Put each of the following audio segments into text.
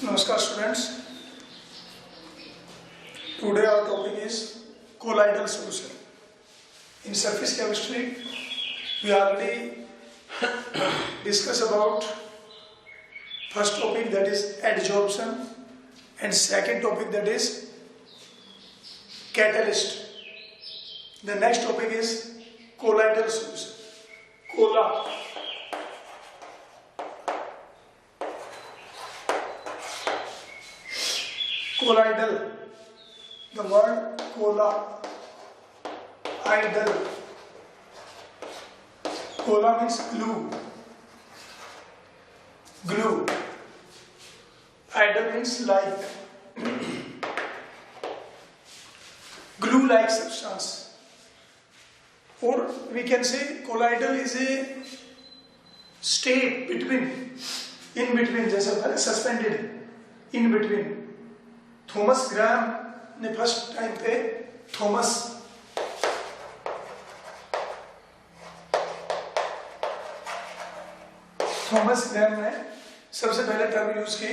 Namaskar students. Today our topic is colloidal solution. In surface chemistry, we already discussed about first topic, that is adsorption, and second topic, that is catalyst. The next topic is colloidal solution. Colloidal. The word colloidal. Colla means glue. Idal means like. Glue-like substance. Or we can say colloidal is a state between, in between, जैसे होता है suspended, in between. Thomas Graham ने first time पे Thomas Graham ने सबसे पहले term use की।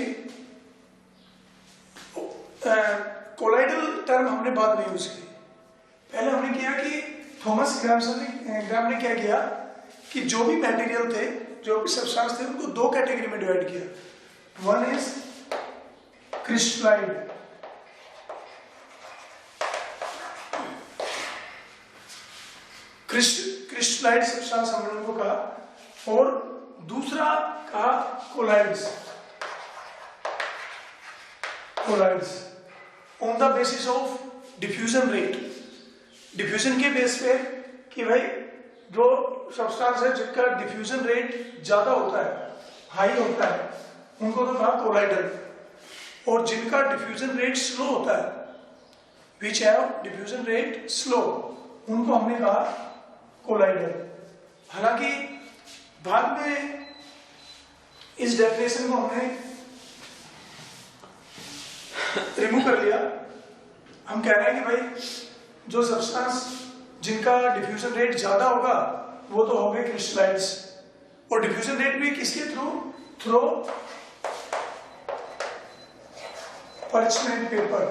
Colloidal term हमने बाद में यूज की। पहले हमने किया कि थॉमस ग्राहम ने क्या किया कि जो भी मटेरियल थे, जो भी सब्सटेंस थे, उनको दो कैटेगरी में डिवाइड किया। One is crystalline, crystalloid substance हमने उनको कहा, और दूसरा कहा colloids on the basis of diffusion rate. Diffusion के बेस पे कि भाई जो सब्सटेंस है जिनका डिफ्यूजन रेट ज्यादा होता है, हाई होता है, उनको तो कहा कोलाइडल, और जिनका डिफ्यूजन रेट स्लो होता है, which have diffusion rate slow, उनको हमने कहा कोलाइडल। हालांकि बाद में इस डेफिनेशन को हमने रिमूव कर लिया। हम कह रहे हैं कि भाई जो सब्सटेंस जिनका डिफ्यूजन रेट ज्यादा होगा वो तो हो गए क्रिस्टलाइड्स, और डिफ्यूजन रेट भी किसके through parchment paper।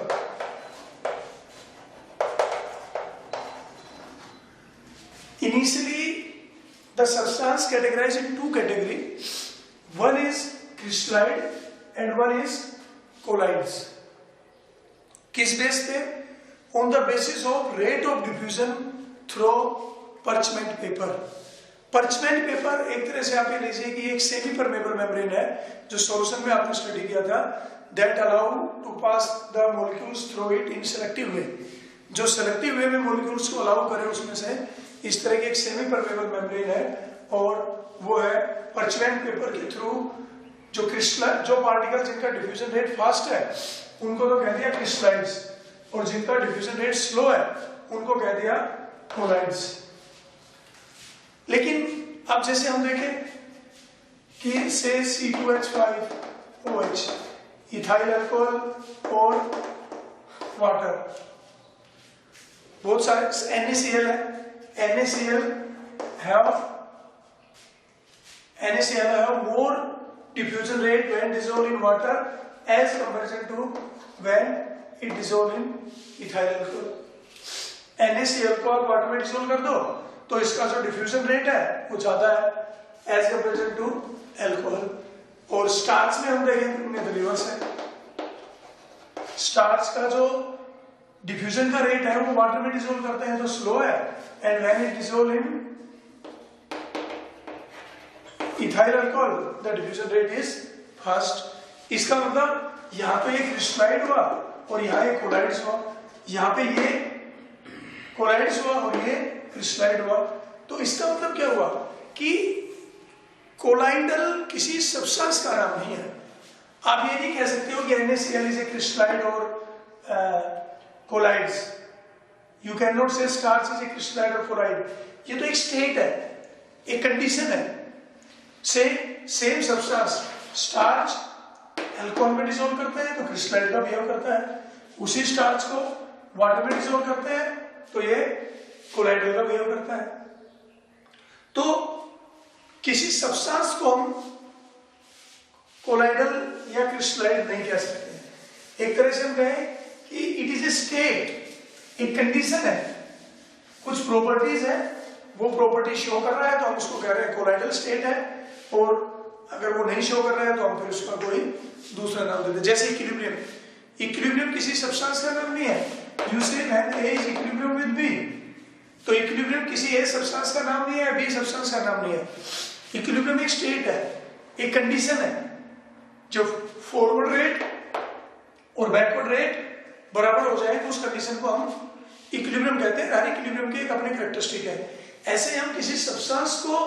Initially, the substance categorized in two categories. One is crystallite and one is colloids. किस बेस पे? On the basis of rate of diffusion through parchment paper. Parchment paper एक तरह से आप ये लीजिए कि एक सेमी परमेबल मेम्ब्रेन है, जो सॉल्यूशन में आपने स्टडी किया था, that allow to pass the molecules through it in selective way। जो सेलेक्टिव वे में मोलिक्यूल्स को अलाउ करे, उसमें से इस तरह की एक सेमी परमेबल मेम्ब्रेन है, और वो है परचमेंट पेपर के थ्रू जो पार्टिकल जिनका डिफ्यूजन रेट फास्ट है उनको तो कह दिया क्रिस्टलाइड्स, और जिनका डिफ्यूजन रेट स्लो है उनको कह दिया कोलाइड्स। लेकिन अब जैसे हम देखें कि से C2H5OH, इथाइल अल्कोहल और वाटर, बहुत सारे NaCl है, NaCl have more diffusion rate when dissolved in water as comparison to when it dissolved in ethyl alcohol। NaCl को आप वाटर में डिसोल्व कर दो तो इसका जो डिफ्यूजन रेट है वो ज्यादा है एज कंपेरिजन टू अल्कोहल। और स्टार्च में हम देखेंगे तो रिवर्स है। स्टार्च का जो डिफ्यूजन का रेट है वो वाटर में डिसोल्व करते हैं तो स्लो है, and when it dissolve in ethyl alcohol the diffusion rate is fast. इसका मतलब यहाँ पे ये क्रिस्टलाइड हुआ और यहाँ ये कोलाइड्स हुआ, यहाँ पे ये कोलाइड्स हुआ और ये क्रिस्टलाइड हुआ। तो इसका मतलब क्या हुआ कि कोलाइडल किसी सब्सटेंस का नाम नहीं है। आप ये नहीं कह सकते हो कि NaCl इज ए क्रिस्टलाइड और कोलाइड्स। यू कैन नॉट से स्टार्च इज ए क्रिस्टलाइड और कोलाइड। ये तो एक स्टेट है, एक कंडीशन है। सेम सब्सटेंस स्टार्च अल्कोहल में डिसॉल्व करते हैं तो क्रिस्टलाइड का बिहेव करता है, उसी स्टार्च को वाटर में डिसॉल्व करते हैं तो ये कोलाइडल का बिहेव करता है। तो किसी सब्सटेंस को हम कोलाइडल या क्रिस्टलाइड नहीं कह सकते। एक तरह से हम कहें कि इट इज ए स्टेट, एक कंडीशन है, कुछ प्रॉपर्टीज है, वो प्रॉपर्टी शो कर रहा है तो हम उसको कह रहे हैं कोलाइडल स्टेट है, और अगर वो नहीं शो कर रहा है तो हम फिर उसका कोई दूसरा नाम देते हैं। जैसे इक्विलिब्रियम, इक्विलिब्रियम किसी सब्सटेंस का नाम नहीं है। यू से when A is equilibrium with B, तो इक्विलिब्रियम किसी A सब्सटेंस का नाम नहीं है, B सब्सटेंस का नाम नहीं है। इक्विलिब्रियम एक स्टेट है, एक कंडीशन है, जो फॉरवर्ड रेट और बैकवर्ड रेट बराबर हो जाए तो उस कंडीशन को हम इक्विलिब्रियम कहते हैं। हर इक्विलिब्रियम की एक अपनी कैरेक्टरिस्टिक है। ऐसे हम किसी सब्सटेंस को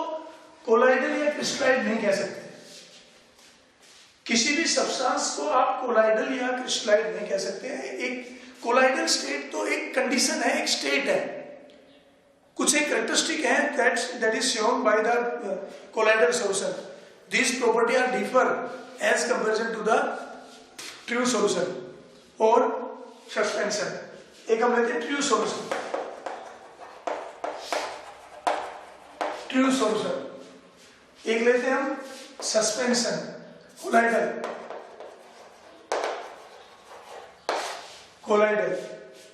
कोलाइडल या क्रिस्टलाइड नहीं कह सकते। किसी भी सब्सटेंस को आप कोलाइडल या क्रिस्टलाइड नहीं कह सकते हैं। एक कोलाइडल स्टेट तो एक कंडीशन है, एक स्टेट है, कुछ एक कैरेक्टरिस्टिक है that is shown by the colloidal solution. These properties are differ as comparison to the true solution और suspension. एक हम लेते हैं ट्रू सॉल्यूशन, ट्रू सॉल्यूशन। एक लेते हैं हम सस्पेंशन, कोलाइडल, कोलाइडल,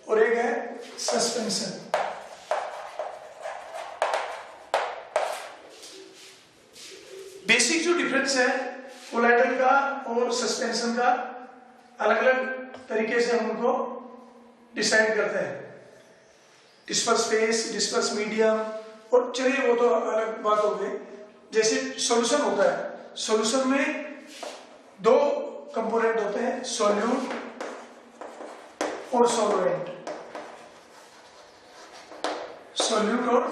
और एक है सस्पेंशन। बेसिक जो डिफरेंस है कोलाइडल का और सस्पेंशन का, अलग अलग तरीके से हम उनको डिसाइड करते हैं। डिस्पर्स फेस, डिस्पर्स मीडियम, और चलिए वो तो अलग बात हो गई। जैसे सॉल्यूशन होता है, सॉल्यूशन में दो कंपोनेंट होते हैं, सॉल्यूट और सॉल्वेंट, सॉल्यूट और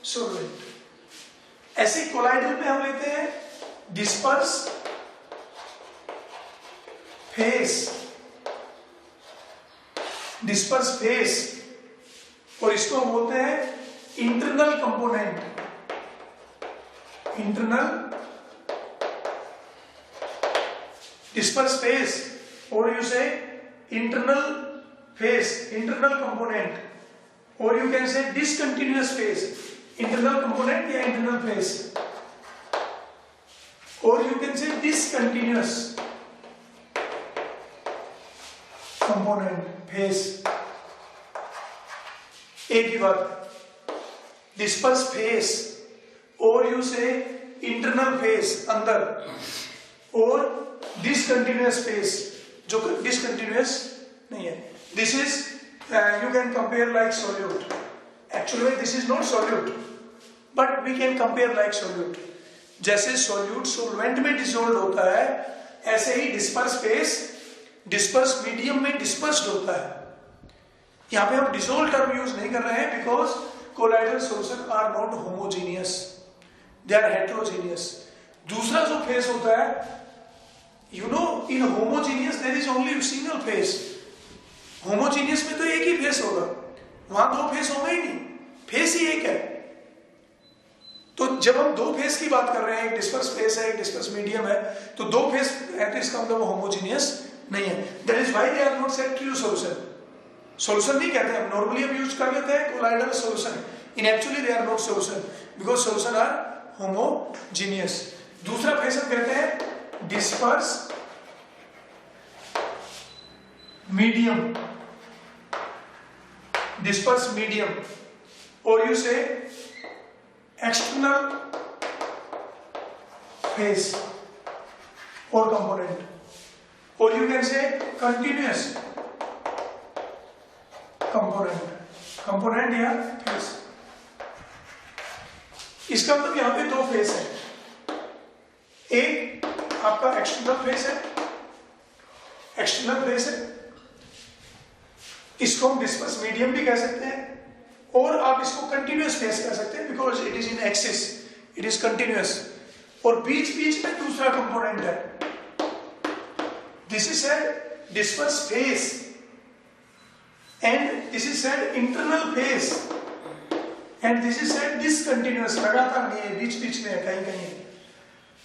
सॉल्वेंट। ऐसे कोलाइडल में हम लेते हैं डिस्पर्स फेस, डिस्पर्स फेस, और इसको हम बोलते हैं internal component, internal disperse phase, और you say internal phase, internal component, और you can say discontinuous phase, internal component या इंटरनल फेस, और you can say discontinuous component phase. एक ही बात, डिस्पर्स फेस और यू से इंटरनल फेस अंदर, और डिसकंटिन्यूअस फेस जो डिसकंटिन्यूअस नहीं है। This is you can compare like solute, actually this is not solute but we can compare like solute. जैसे सॉल्यूट सॉल्वेंट में डिसॉल्व होता है, ऐसे ही डिस्पर्स फेस डिस्पर्स मीडियम में डिस्पर्स्ड होता है। यहां पे हम डिसॉल्व टर्म यूज नहीं कर रहे हैं because colloidal solution are not homogeneous, they are heterogeneous. दूसरा जो फेस होता है, you know in homogeneous there is only single phase. Homogeneous में तो एक ही फेस होगा, वहां दो फेस होगा ही नहीं, फेस ही एक है। तो जब हम दो फेस की बात कर रहे हैं, एक डिस्पर्स फेस है, एक डिस्पर्स मीडियम है, तो दो फेस है तो इसका मतलब होमोजीनियस नहीं है। That is why they are not said true solution. Solution नहीं कहते हैं, नॉर्मली हम यूज कर लेते हैं colloidal solution, in actually they are not solution because solution are homogeneous. दूसरा फेस हम कहते हैं डिस्पर्स मीडियम, डिस्पर्स मीडियम, और यू से एक्सटर्नल फेस और कंपोनेंट, और you can say continuous component, component या फेस। इसका मतलब यहां पे दो फेस है, एक आपका एक्सटर्नल फेस है, एक्सटर्नल फेस है, इसको हम डिस्पर्स मीडियम भी कह सकते हैं, और आप इसको कंटिन्यूअस फेस कह सकते हैं because it is in axis, it is continuous, और बीच बीच में दूसरा कंपोनेंट है। This is said disperse phase and this is said internal face and this is said discontinuous, लगातार नहीं है, बीच बीच में है, कहीं कहीं।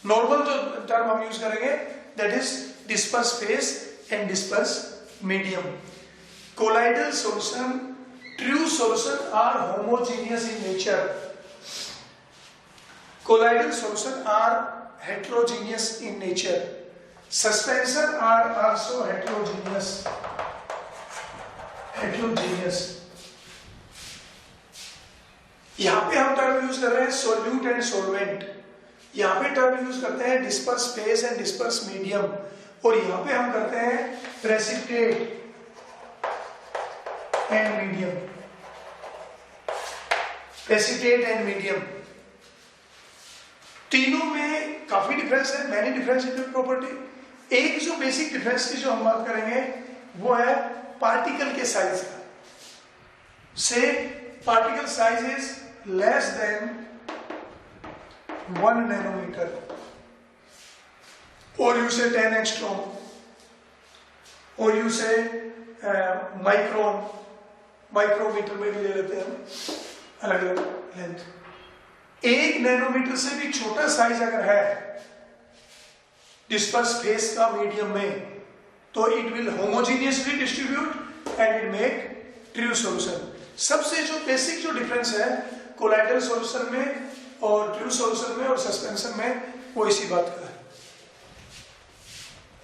नॉर्मल जो टर्म हम यूज करेंगे that is disperse phase and disperse medium. Colloidal solution, true solution are homogeneous in nature. Colloidal solution are heterogeneous in nature. Suspension are also heterogeneous. यहां पे हम टर्म यूज कर रहे हैं सोल्यूट एंड सोलवेंट, यहां पे term use करते हैं disperse phase and disperse medium, और यहां पे हम करते हैं precipitate and medium. Precipitate and medium, तीनों में काफी डिफरेंस है, मैनी डिफरेंस इन प्रॉपर्टी। एक जो बेसिक डिफरेंस की जो हम बात करेंगे वो है पार्टिकल के साइज का। So particle size is less than 1 nanometer, और यू से 10 एंगस्ट्रॉम, और यू से माइक्रोन, माइक्रोमीटर में भी ले लेते हैं हम अलग अलग लेंथ। 1 नैनोमीटर से भी छोटा साइज अगर है डिस्पर्स फेस का मीडियम में, तो it will homogeneously distribute and it make true solution. सबसे जो बेसिक जो डिफरेंस है कोलाइडल सॉल्यूशन में और ट्रू सॉल्यूशन में और सस्पेंशन में, वो इसी बात का है।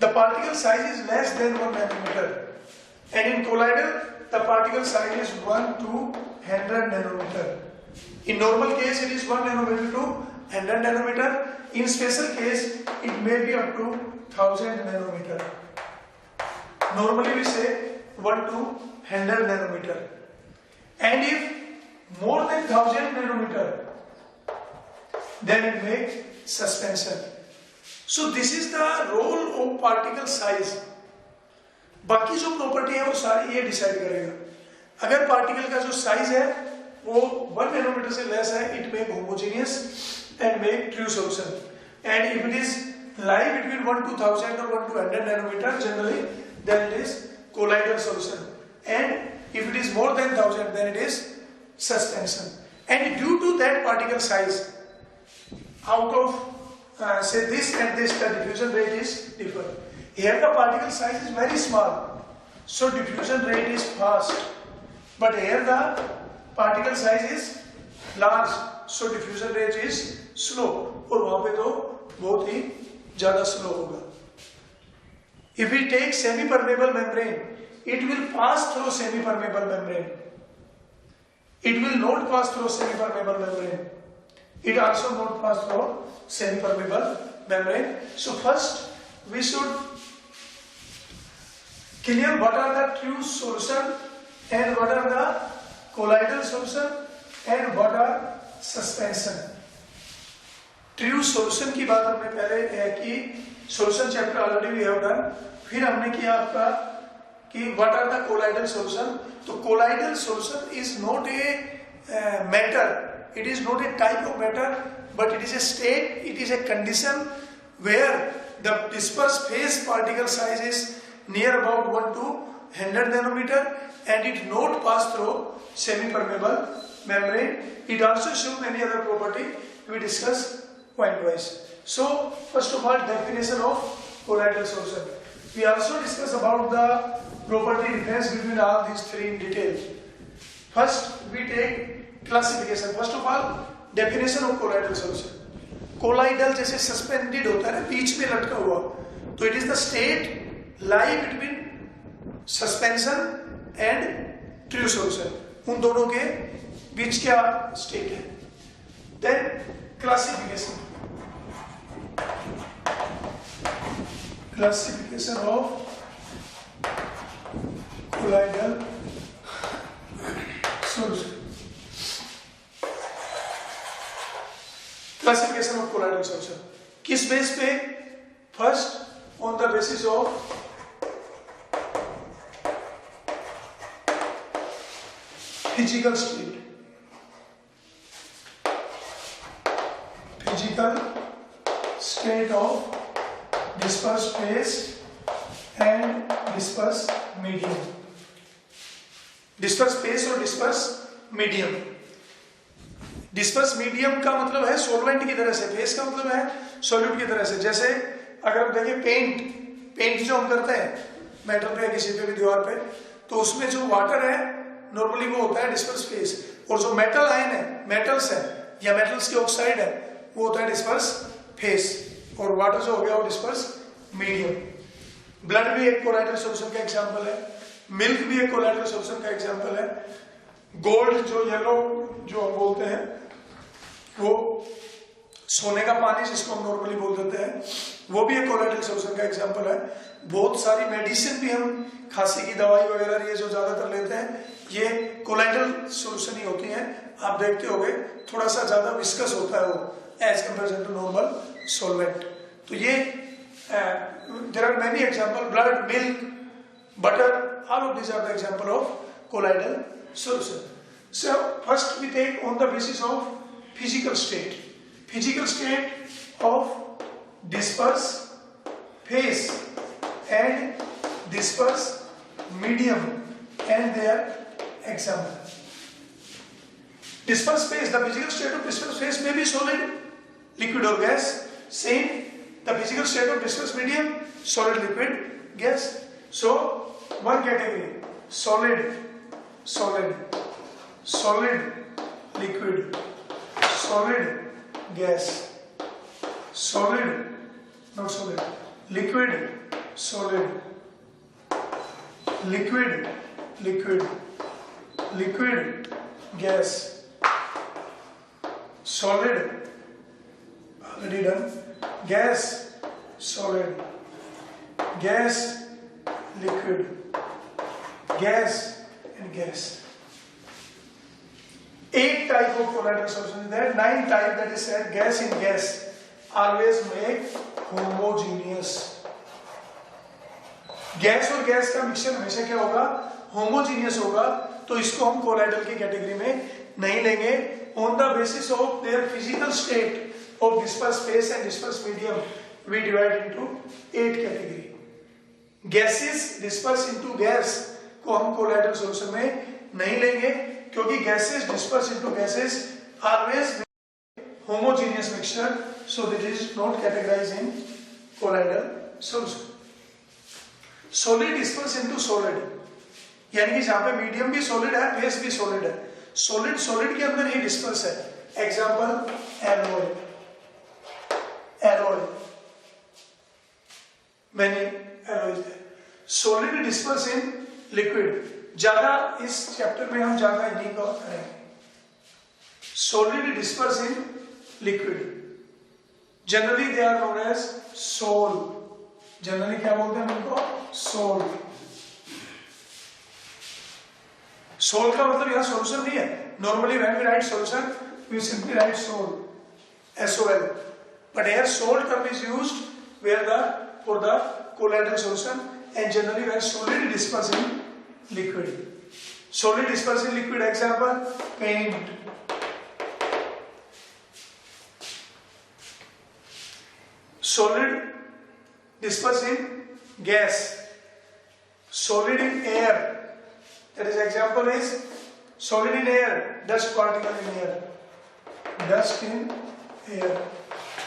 The particle size is less than 1 nanometer and in colloidal the particle size is 1 to 100 nanometer. In normal case it is 1 nanometer to 100 nanometer. In special case it may be up to 1000 nanometer. Normally we say 1 to 100 nanometer. And if more than 1000 nanometer, then it makes suspension. So this is the role of particle size. बाकी जो property है वो सारी ये decide करेगा। अगर particle का जो साइज है वो 1 नैनोमीटर से लेस है, it make homogeneous and make true solution. And if it is lie between 1 to 1000 or 1 to 100 nanometer generally, then it is colloidal solution. And if it is more than 1000, then it is suspension. And due to that particle size, out of say this and this, the diffusion rate is different. Here the particle size is very small, so diffusion rate is fast. But here the particle size is large, so diffusion rate is slow. और वहां पे तो बहुत ही ज्यादा slow होगा। If we take semi-permeable membrane, it will pass through semi-permeable membrane. It will not pass through semi-permeable membrane. It also not pass through semi-permeable membrane. So first we should clear what are the true solution and what are the colloidal solution and what are suspension. True solution की बात हमने पहले है कि solution chapter already we have done. फिर हमने किया आपका कि what are the colloidal solution. तो colloidal solution is not a matter, it is not a type of matter, but it is a state, it is a condition where the disperse phase particle size is near about 1 to 100 nanometer and it not pass through semi-permeable membrane. It also show many other property we discuss point wise. So first of all, definition of colloidal solution. We also discuss about the property difference between all these three in detail. First we take classification. First of all, definition of colloidal solution. Colloidal जैसे suspended होता है ना, बीच में लटका हुआ, तो it is the state lie between suspension and true solution. उन दोनों के बीच क्या स्टेट है। Then classification. Classification of colloidal solution. Classification of colloidal solution. किस बेस पे? First on the basis of physical state. Physical state of dispersed phase and dispersed medium. Dispersed phase और dispersed medium. Dispersed medium का मतलब है solvent की तरह से, phase का मतलब है solute की तरह से। जैसे अगर हम देखें पेंट जो हम करते हैं मेटल पे या किसी पे भी दीवार पे, तो उसमें जो वाटर है नॉर्मली वो होता है डिस्पर्स फेस, और जो मेटल आयन है, मेटल्स है या मेटल्स के ऑक्साइड है, वो होता है डिस्पर्स फेस, और वाटर जो हो गया वो डिस्पर्स मीडियम। ब्लड भी एक कोलाइडल सॉल्यूशन का एग्जांपल है, मिल्क भी एक कोलाइडल सॉल्यूशन का एग्जांपल है, गोल्ड जो येलो जो हम बोलते हैं वो सोने का पानी जिसको हम नॉर्मली बोल देते हैं वो भी एक कोलाइडल सॉल्यूशन का एग्जांपल है। बहुत सारी मेडिसिन भी हम खांसी की दवाई वगैरह ये जो ज्यादातर लेते हैं ये कोलाइडल सॉल्यूशन ही होती हैं। आप देखते होंगे थोड़ा सा ज्यादा विस्कस होता है वो as comparison to normal solvent. तो ये there are many example, blood, milk, butter, all of these are the example of colloidal solution. So first we take on the basis of physical state. Physical state of disperse phase and disperse medium and their example. Disperse phase, the physical state of disperse phase may be solid, liquid or gas. Same, the physical state of disperse medium, solid, liquid, gas. So one category, solid, solid, solid, liquid, solid, gas, solid, not solid, liquid, solid, liquid, liquid, liquid, gas, solid, already done, gas, solid, gas, liquid, gas and gas. 8 type of colloidal solution is there, 9 type that is said gas in gas always make homogeneous. Gas और gas का mixture हमेशा क्या होगा, homogeneous होगा, तो इसको हम colloidal की कैटेगरी में नहीं लेंगे। On the basis of their physical state of disperse phase and disperse medium we divide into 8 category. Gases disperse into gas को हम कोलाइडल सॉल्यूशन में नहीं लेंगे क्योंकि gases disperse into gases always homogeneous mixture, so this is not categorized in colloidal solution. Solid disperse into solid, यानी कि जहां पे मीडियम भी सॉलिड है, फेस भी सॉलिड है, सॉलिड सॉलिड के अंदर ही डिस्पर्स है। एग्जांपल एलॉय, एलॉय मैंने alloy solid disperse in liquid. ज्यादा इस चैप्टर में हम ज्यादा इन्हीं को करेंगे। Solid disperse in liquid, generally they are known as sol. Generally क्या बोलते हैं उनको, सोल। सोल का मतलब यहां सॉल्यूशन नहीं है। Normally when we write solution we simply write sol, SOL, but here salt term is used where the for the colloidal solution and generally when solid disperse in liquid. Solid disperse in liquid, example paint. Solid disperse in gas, solid in air, that is example is solid in air, dust particle in air, dust in air.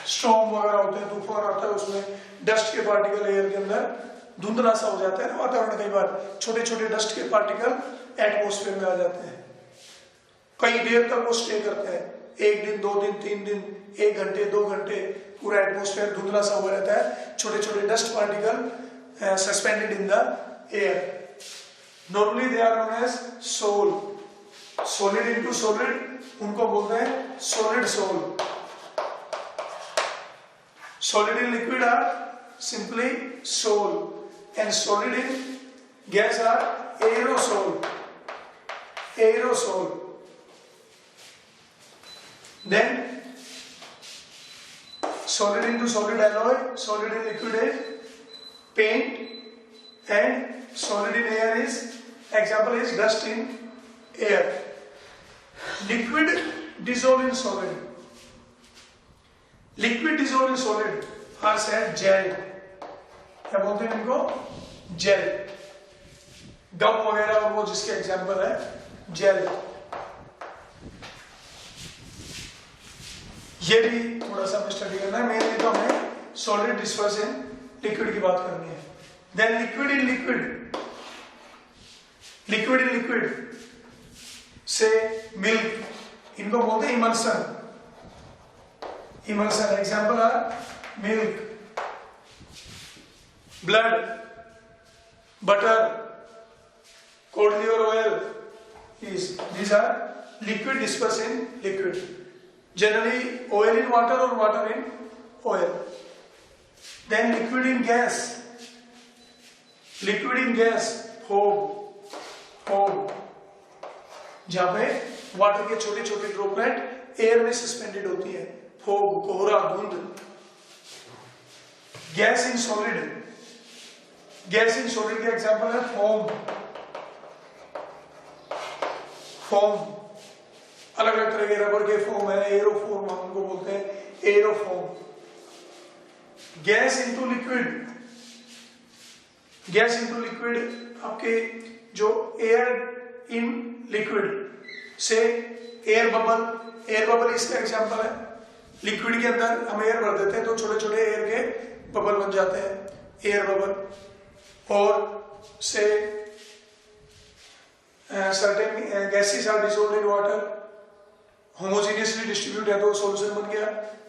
Storm वगैरह होते हैं, तूफान आता है, उसमें dust के particle air के अंदर धुंधला सा हो जाता है ना वातावरण, कई बार छोटे छोटे डस्ट के पार्टिकल एटमॉस्फेयर में आ जाते हैं, कई देर तक वो स्टे करते हैं, 1 दिन 2 दिन 3 दिन 1 घंटे 2 घंटे पूरा एटमॉस्फेयर धुंधला सा हुआ रहता है, छोटे छोटे dust particle suspended in the air. Normally they are known as sol. Solid into solid उनको बोलते हैं solid sol. Solid in liquid are simply sol and solid in gas are aerosol, aerosol. Then solid into solid alloy, solid in liquid is paint and solid in air is, example is dust in air. Liquid dissolve in solid, liquid dissolve in solid are said gel. क्या बोलते हैं इनको, jail. गम वगैरह और वो जिसके example है jail. ये भी थोड़ा सा हमें स्टडी करना है, मेनली तो हमें सॉलिड डिस्पर्स इन लिक्विड की बात करनी है। Then liquid in liquid, liquid in liquid say milk, इनको बोलते हैं emulsion. Emulsion example are milk, blood, butter, cod liver oil. These are liquid dispersed in liquid. Generally oil in water or water in oil. Then liquid in gas. Liquid in gas, fog, जहाँ पे water के छोटे छोटे droplet air में suspended होती है, fog, कोहरा, धुंध. Gas in solid. Gas in solid का एग्जांपल है फोम. अलग अलग तरह के रबर के फोम है, एरोफोम हम उनको बोलते हैं, aerofoam. Gas into liquid. Gas into liquid आपके जो एयर इन लिक्विड से एयर बबल इसका एग्जांपल है. लिक्विड के अंदर हम एयर भर देते हैं तो छोटे छोटे एयर के बबल बन जाते हैं, एयर बबल. और say certain gases are dissolved in water. Homogeneously distribute है तो सॉल्यूशन बन गया,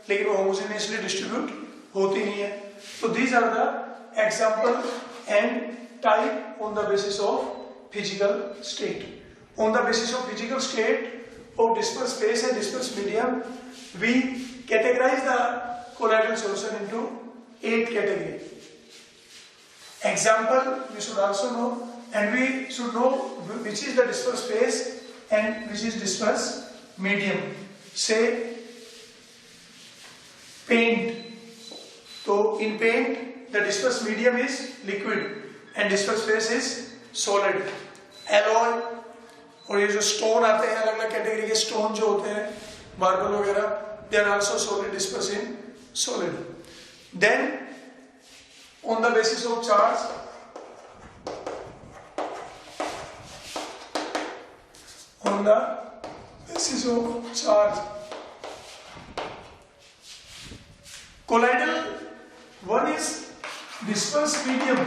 लेकिन वो होमोजेनियसली डिस्ट्रीब्यूट होती नहीं है. तो these are the example and type on the basis of physical state. On the basis of physical state of dispersed phase and dispersed medium, we categorize the colloidal solution into 8 categories. Example we should also know, and we should know which is the dispersed phase and which is dispersed medium. Say paint. So in paint the dispersed medium is liquid and dispersed phase is solid. Alloy और ये जो stone आते हैं अलग अलग category के stone जो होते हैं मार्बल वगैरह, they are also solid disperse in solid. Then on the basis of charge, on the basis of charge colloidal, one is dispersed medium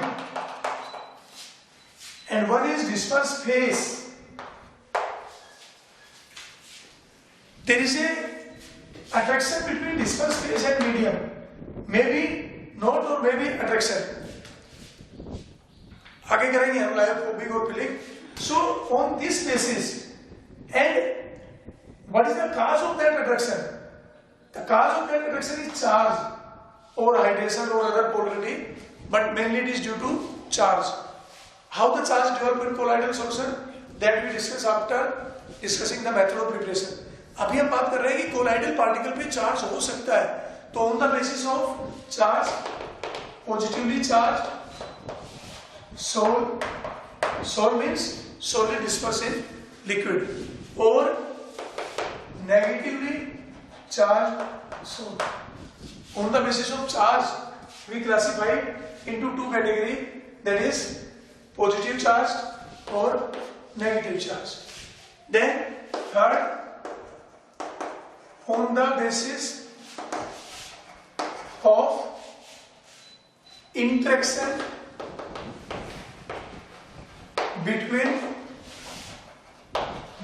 and one is dispersed phase. There is a attraction between dispersed phase and medium. Maybe not or maybe attraction. आगे करेंगे हम lyophobic और philic. So on this basis, and what is the cause of that attraction? The cause of that attraction is charge or hydration or other polarity, but mainly it is due to charge. How the charge develop in colloidal solution, that we discuss after discussing the method of preparation. अभी हम बात कर रहे हैं कि colloidal particle पे charge हो सकता है. तो on the basis of charge, positively charge sol means solid dispersed in liquid, or negatively charged solid. On the basis of charge we classify into two categories, that is positive charged or negative charged. Then third, on the basis of interaction between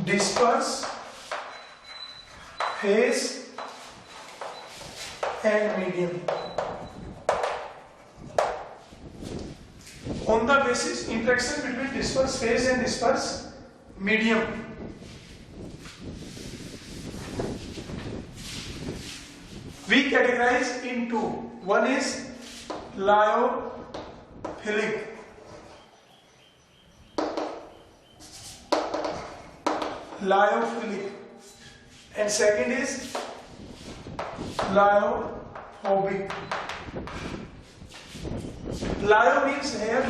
dispersed phase and medium. On the basis interaction between dispersed phase and dispersed medium, we categorize into, one is lyophilic, and second is lyophobic. Lyo means here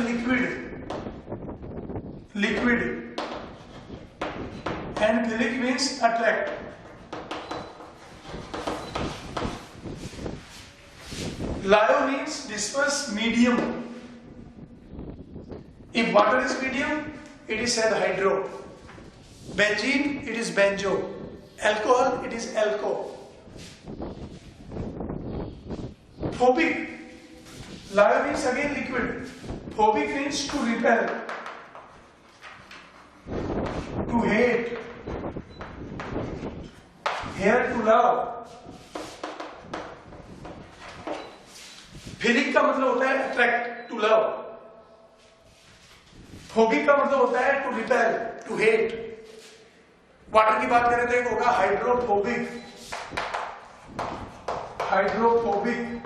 liquid, and philic means attract. Lyo means dispersed medium. If water is medium, it is said hydro. Benzene, it is benzo. Alcohol, it is alco. Phobic. Lyo means again liquid. Phobic means to repel, to hate. Here to love. Philic का मतलब होता है attract, to to love. Phobic का मतलब होता है to repel, to hate. Water की बात करें तो एक होगा हाइड्रोफोबिक। हाइड्रोफोबिक,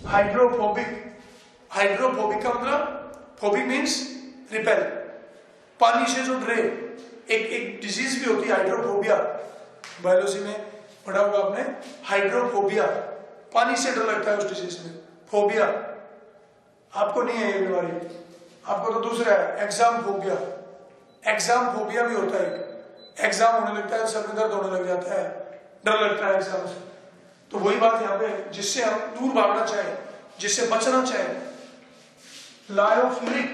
हाइड्रोफोबिक, हाइड्रोफोबिक का मतलब फोबिक मीन्स रिपेल, पानी से जो डरे। एक डिजीज भी होती है हाइड्रोफोबिया, बायोलॉजी में पढ़ा होगा आपने, हाइड्रोफोबिया, पानी से डर लगता है उस डिजीज में, फोबिया। आपको नहीं है ये बीमारी, आपको तो दूसरा है एग्जाम फोबिया। एग्जाम फोबिया भी होता है, एग्जाम होने लगता है सर में दर्द होने लग जाता है, डर लगता है एग्जाम से। तो वही बात यहाँ पे, जिससे हम दूर भागना चाहें, जिससे बचना चाहें। Lyophilic,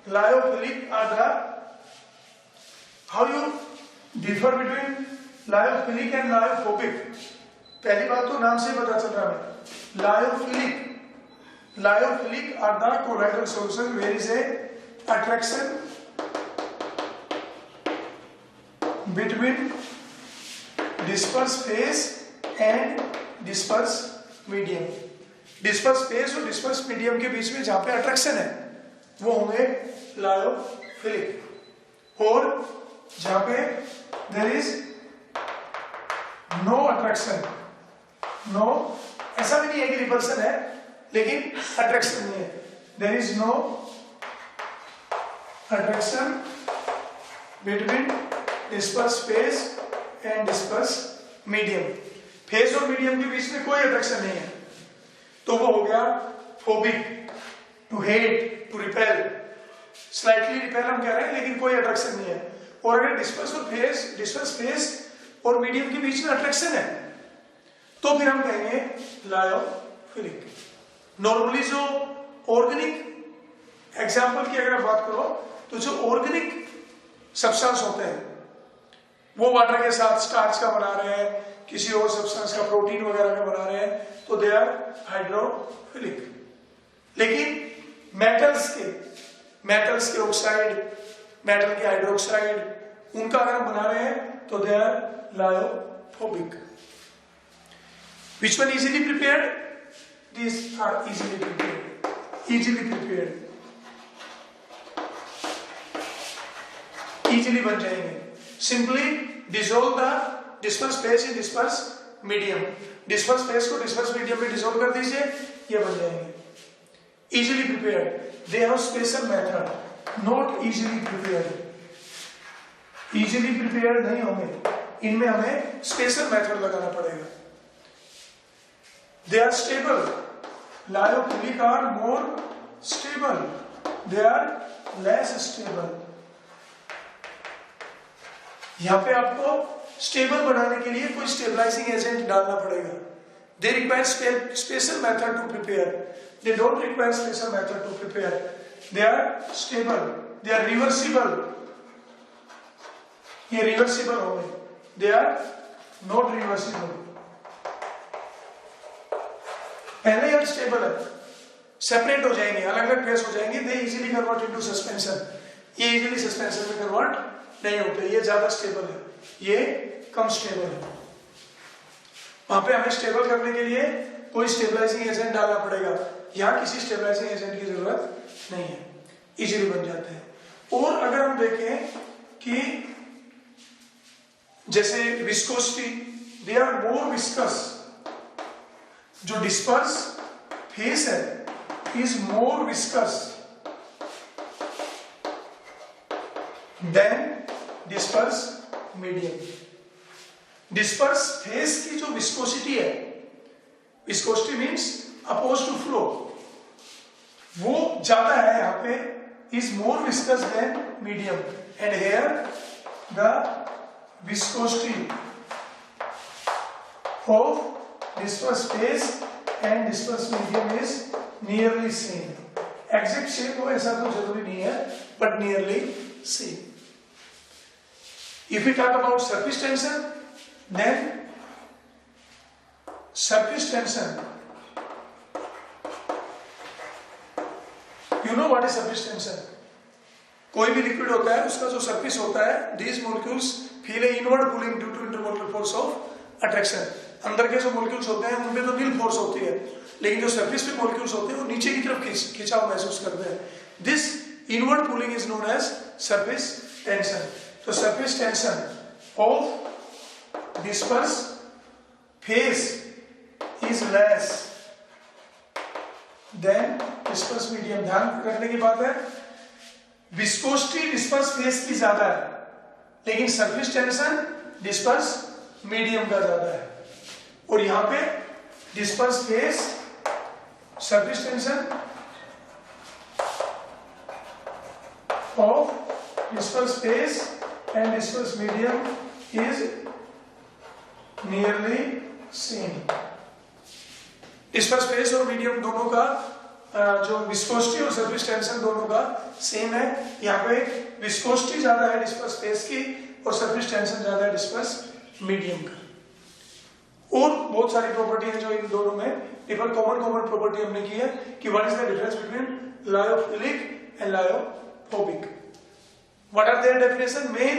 lyophilic are the, how you differ between lyophilic and lyophobic. पहली बात तो नाम से पता चल रहा है। Lyophilic, lyophilic are the colloidal solution where is a attraction between disperse phase and disperse medium। disperse phase और disperse medium के बीच में जहां पे अट्रैक्शन है वो होंगे लायोफिलिक। और जहां पे there is no attraction, no, ऐसा भी नहीं है कि रिपल्सन है लेकिन अट्रैक्शन नहीं है, there is no attraction between disperse phase and disperse medium. Phase और मीडियम के बीच में कोई अट्रैक्शन नहीं है, तो वो हो गया phobic, to hate, to repel. Slightly repel हम कह रहे हैं लेकिन कोई अट्रैक्शन नहीं है। और अगर डिस्पर्स और फेज, डिस्पर्स फेज और मीडियम के बीच में अट्रैक्शन है तो फिर हम कहेंगे लायोफिलिक। नॉर्मली जो ऑर्गेनिक एग्जाम्पल की अगर आप बात करो तो जो ऑर्गेनिक सब्सटेंस होते हैं वो वाटर के साथ स्टार्च का बना रहे हैं, किसी और सब्सटेंस का, प्रोटीन वगैरह का बना रहे हैं, तो दे आर हाइड्रोफिलिक। लेकिन मेटल्स के ऑक्साइड, मेटल के हाइड्रोक्साइड, उनका अगर हम बना रहे हैं तो they are lyophobic. Which one easily prepared? These are easily prepared, easily prepared, easily बन जाएंगे। Simply dissolve the disperse phase in disperse medium, disperse phase को disperse medium में dissolve कर दीजिए, ये बन जाएंगे। Easily prepared, they have special method, not easily prepared, easily prepared नहीं होंगे, इनमें हमें special method लगाना पड़ेगा। They are stable, lyophilic are more stable, they are less stable। यहां पे आपको स्टेबल बनाने के लिए कोई स्टेबलाइजिंग एजेंट डालना पड़ेगा। They require special method to prepare, they don't require special method to prepare, they are stable, they are reversible, ये reversible होंगे, they are not reversible। पहले ही अनस्टेबल है, सेपरेट हो जाएंगे, अलग अलग फेस हो जाएंगे, they easily convert into suspension, ये इजीली सस्पेंशन में कन्वर्ट नहीं होते, ये ज्यादा स्टेबल है, ये कम स्टेबल है। वहां पे हमें स्टेबल करने के लिए कोई स्टेबलाइजिंग एजेंट डालना पड़ेगा, यहाँ किसी स्टेबलाइजिंग एजेंट की जरूरत नहीं है, इजीली बन जाते हैं। और अगर हम देखें कि जैसे viscosity, they are more viscous, जो डिस्पर्स फेस है is more viscous than disperse medium. Disperse phase की जो विस्कोसिटी है, viscosity means oppose to flow, वो ज्यादा है यहाँ पे, is more viscous than medium, and here the viscosity of disperse phase and disperse medium is nearly same। Exact shape हो ऐसा तो जरूरी नहीं है, but nearly same। If we talk about surface tension, then surface tension, you know what is surface tension? कोई भी liquid होता है उसका जो सरफेस होता है, these molecules feel a inward pulling due to intermolecular force of attraction। अंदर के जो मोलिक्यूल्स होते हैं उनपे तो नील फोर्स होती है, लेकिन जो सरफेस पे मॉलिक्यूल्स होते हैं वो नीचे की तरफ खिंचाव महसूस करते हैं। This inward pulling is known as surface tension. तो surface tension of disperse phase is less than disperse medium. ध्यान रखने की बात है, विस्कोसिटी डिस्पर्स फेस की ज्यादा है, लेकिन सरफेस टेंशन डिस्पर्स मीडियम का ज्यादा है। और यहां पे disperse phase surface tension of disperse phase and disperse medium is nearly same. Disperse phase और मीडियम दोनों का जो विस्कोसिटी और सरफेस टेंशन दोनों का सेम है। यहाँ पे विस्कोसिटी ज्यादा है डिस्पर्स फेस की और सरफेस टेंशन ज्यादा है डिस्पर्स मीडियम का। और बहुत सारी प्रॉपर्टी है जो इन दोनों में डिफर। कॉमन प्रॉपर्टी हमने की है कि what is the difference between lyophilic and lyophobic. What are their definition? Main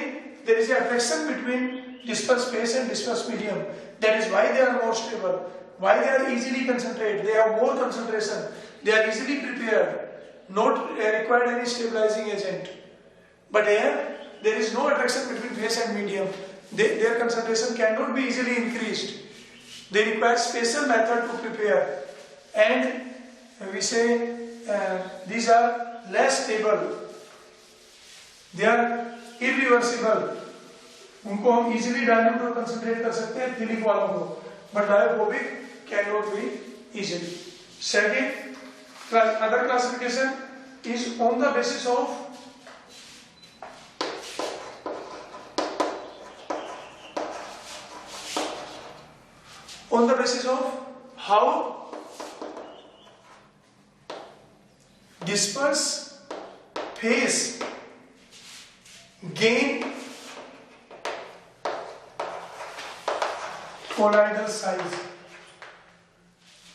there is a attraction between disperse phase and disperse medium, that is why they are more stable, why they are easily concentrated, they have more concentration, they are easily prepared, not required any stabilizing agent. But here there is no attraction between face and medium, their concentration cannot be easily increased, they require special method to prepare, and we say these are less stable, they are irreversible, उनको हम easily dilute और concentrate कर सकते हैं philic वालों को, but lyophobic cannot be easily. Second, other classification is on the basis of how disperse phase gain colloidal size.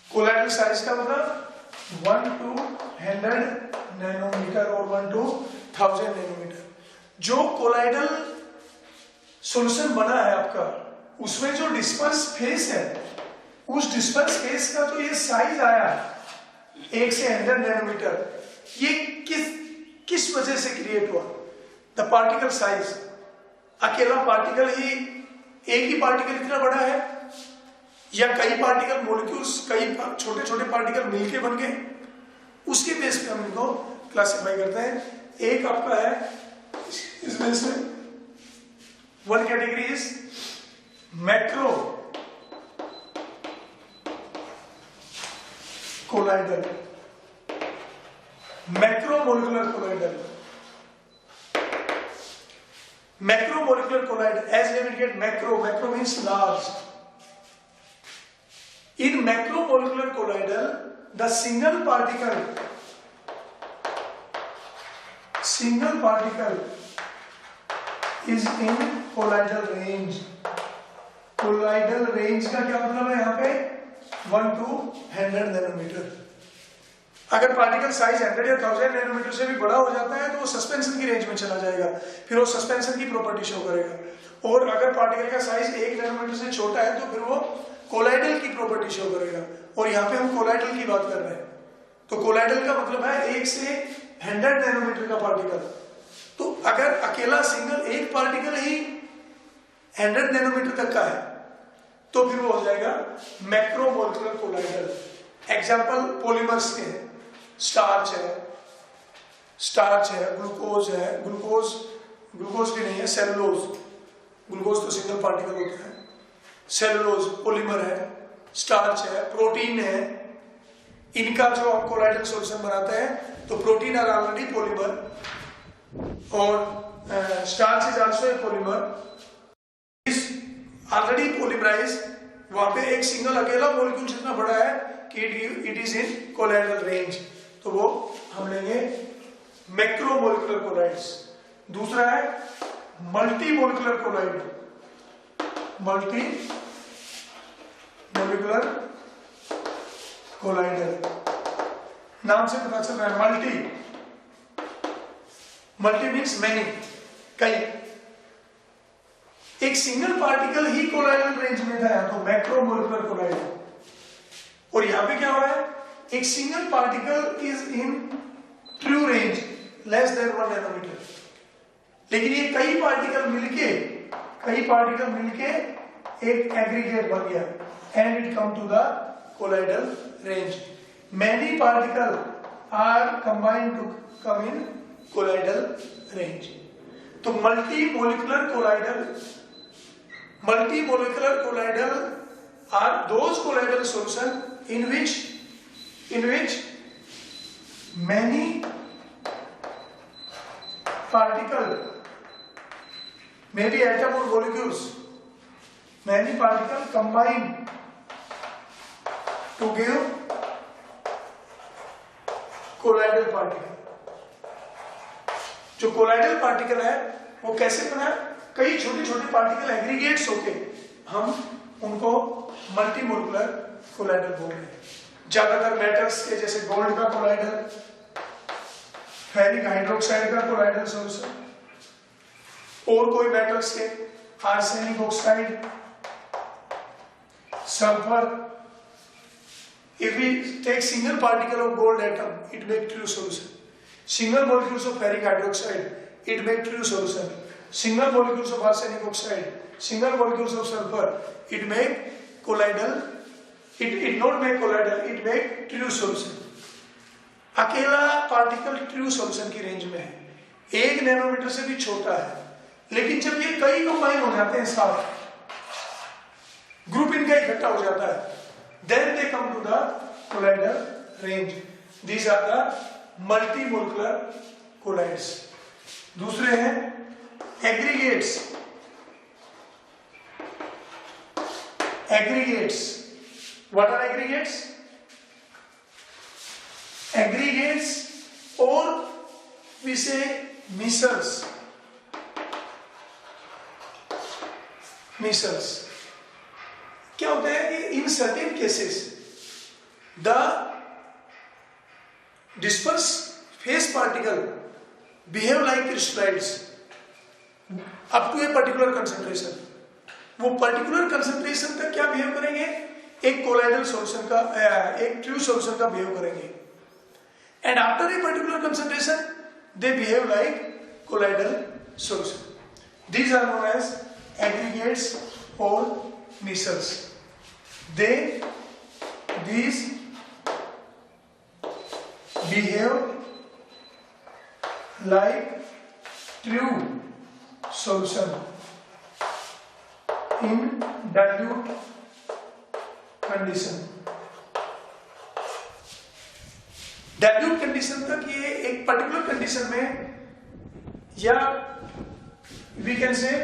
Colloidal size का मतलब 1 to 100 नैनोमीटर और 1 to 1000 नैनोमीटर। जो कोलाइडल सॉल्यूशन बना है आपका, उसमें जो डिस्पर्स फेस है, उस डिस्पर्स फेस का जो ये साइज आया 1 से 100 नैनोमीटर, ये किस वजह से क्रिएट हुआ? The particle size. अकेला पार्टिकल ही, एक ही पार्टिकल इतना बड़ा है या कई पार्टिकल मॉलिक्यूल्स, कई छोटे छोटे पार्टिकल मिलके बन गए, उसके बेस पे हम इनको क्लासिफाई करते हैं। एक आपका है इसमें से one category is macro colloidal, macromolecular colloidal. Macromolecular colloidal as name indicate, macro means large. In macromolecular colloidal, the single particle is in colloidal range. Colloidal range का क्या मतलब है यहाँ पे? 1 to 100 नैनोमीटर। अगर पार्टिकल साइज 100 या 1000 nanometre से भी बड़ा हो जाता है तो वो सस्पेंशन की रेंज में चला जाएगा, फिर वो सस्पेंशन की प्रॉपर्टी शो करेगा। और अगर पार्टिकल का साइज 1 नैनोमीटर से छोटा है तो फिर वो कोलाइडल की प्रॉपर्टी शो करेगा। और यहाँ पे हम कोलाइडल की बात कर रहे हैं, तो कोलाइडल का मतलब है 1 से 100 नैनोमीटर का पार्टिकल। तो अगर अकेला सिंगल एक पार्टिकल ही 100 नैनोमीटर तक का है तो फिर वो हो जाएगा मैक्रोमोलिकुलर कोलाइडल। एग्जाम्पल पॉलीमर्स के हैं, स्टार्च है, ग्लूकोज भी नहीं है, सेलुलोज। ग्लूकोज तो सिंगल पार्टिकल होता है, सेलुलोज पॉलीमर है, स्टार्च है, प्रोटीन है। इनका जो हम कोलाइडल सॉल्यूशन बनाते हैं तो प्रोटीन आर ऑलरेडी पॉलीमर और starch is also a polymer, is already polymerise. वहां पे एक सिंगल अकेला मॉलिक्यूल जितना बड़ा है कि it is in colloidal range, तो वो हम लेंगे मैक्रोमोलिकुलर कोलाइड्स। दूसरा है multimolecular colloid, multi molecular colloidal. नाम से पता चल रहा है मल्टी मीन्स मैनी, कई। एक सिंगल पार्टिकल ही कोलाइडल रेंज में था तो मैक्रोमोलिकुलर कोलाइडल, और यहां पे क्या हो रहा है, एक single particle is in true range less than 1 nanometre, लेकिन ये कई पार्टिकल मिलके एक एग्रीगेट बन गया and it come to the colloidal range. Many particle are combined to come in colloidal range. तो multi molecular colloidal are those colloidal solution in which many particle, maybe atom or molecules, many particle combine to give colloidal particle। जो colloidal particle है वो कैसे बना, कई छोटे छोटे particle aggregates होके हम उनको मल्टी मोलिकुलर कोलाइडल बोल रहे हैं। ज्यादातर मेटल्स के जैसे गोल्ड का कोलाइडल, फेरिक हाइड्रोक्साइड का कोलाइडल सॉल्यूशन, और कोई मेटल्स के arsenic oxide, sulphur. If we take single particle of gold atom, it make true solution. Single molecules of ferric hydroxide, it make true solution. Single molecules of arsenic oxide, single molecules of sulfur, it make colloidal. It not make colloidal, it make true solution. अकेला particle true solution की range में है, 1 nanometre से भी छोटा है, लेकिन जब ये कई कंबाइन हो जाते हैं साथ, ग्रुप इनका इकट्ठा हो जाता है, then they come to the colloidal range. These are the multimolecular colloids. दूसरे हैं aggregates. What are aggregates? Aggregates, or we say mixers. क्या होता है कि in certain cases the dispersed phase particle behave like crystalloids up to a particular concentration. वो particular concentration तक क्या behave करेंगे, एक कोलाइडल सॉल्यूशन का, एक ट्रू सॉल्यूशन का बिहेव करेंगे, and after a particular concentration they behave like colloidal solution. These are known as aggregates और micelles. These behave like true solution in dilute condition। dilute condition तक ये एक particular condition में, या we can say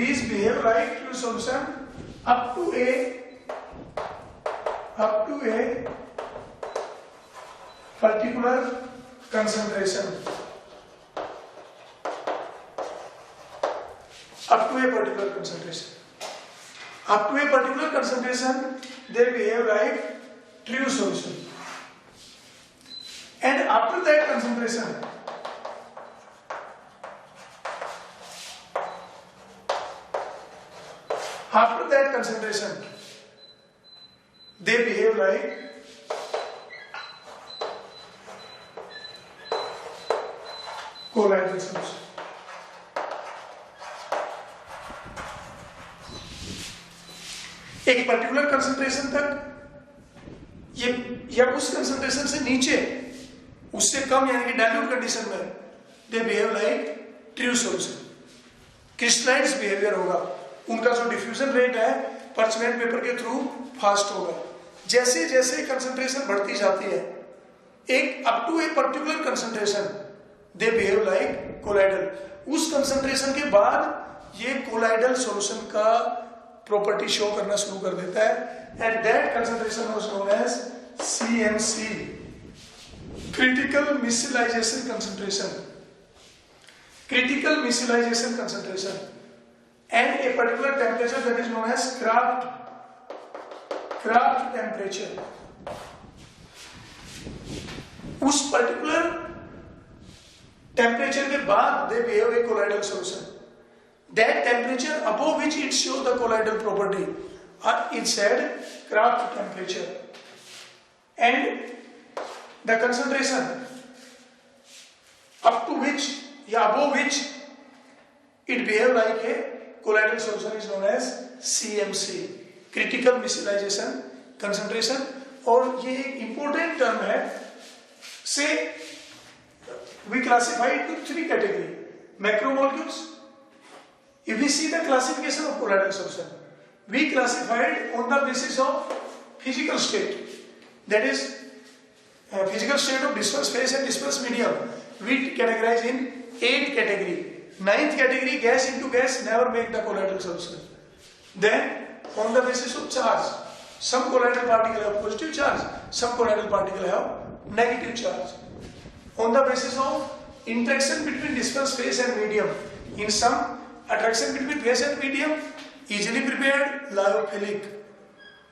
these behave like true solution up to a particular concentration, up to a particular concentration they behave like true solution, and after that concentration they behave like colloidal solution। एक particular concentration तक ये, या उस concentration से नीचे, उससे कम यानी कि डाइल्यूट कंडीशन में they behave like true solution. Crystalloids behaviour होगा, उनका जो डिफ्यूजन रेट है पर्चमेंट पेपर के थ्रू फास्ट होगा। जैसे जैसे कंसंट्रेशन बढ़ती जाती है, एक up to a particular concentration they behave like colloidal. उस कंसंट्रेशन के बाद ये कोलाइडल सॉल्यूशन का प्रॉपर्टी शो करना शुरू कर देता है, and that concentration was known as CMC, critical micellization concentration, and a particular temperature that is known as Kraft temperature। उस पर्टिकुलर टेम्परेचर के बाद they behave A colloidal solution. That temperature above which it shows the colloidal property is said Kraft temperature। and the concentration up to which या above which it behave like a colloidal solution is known as CMC, critical miscigenation concentration. और ये एक important term है. Say we classify it to 3 category: macromolecules. If we see the classification of colloidal solution, we classified on the basis of physical state, that is physical state of dispersed phase and dispersed medium. We categorize in 8 category. 9th category, gas into gas never make the colloidal solution. Then on the basis of charge, some colloidal particle have positive charge, some colloidal particle have negative charge. On the basis of interaction between dispersed phase and medium, in some attraction between gas and medium, easily prepared lyophilic,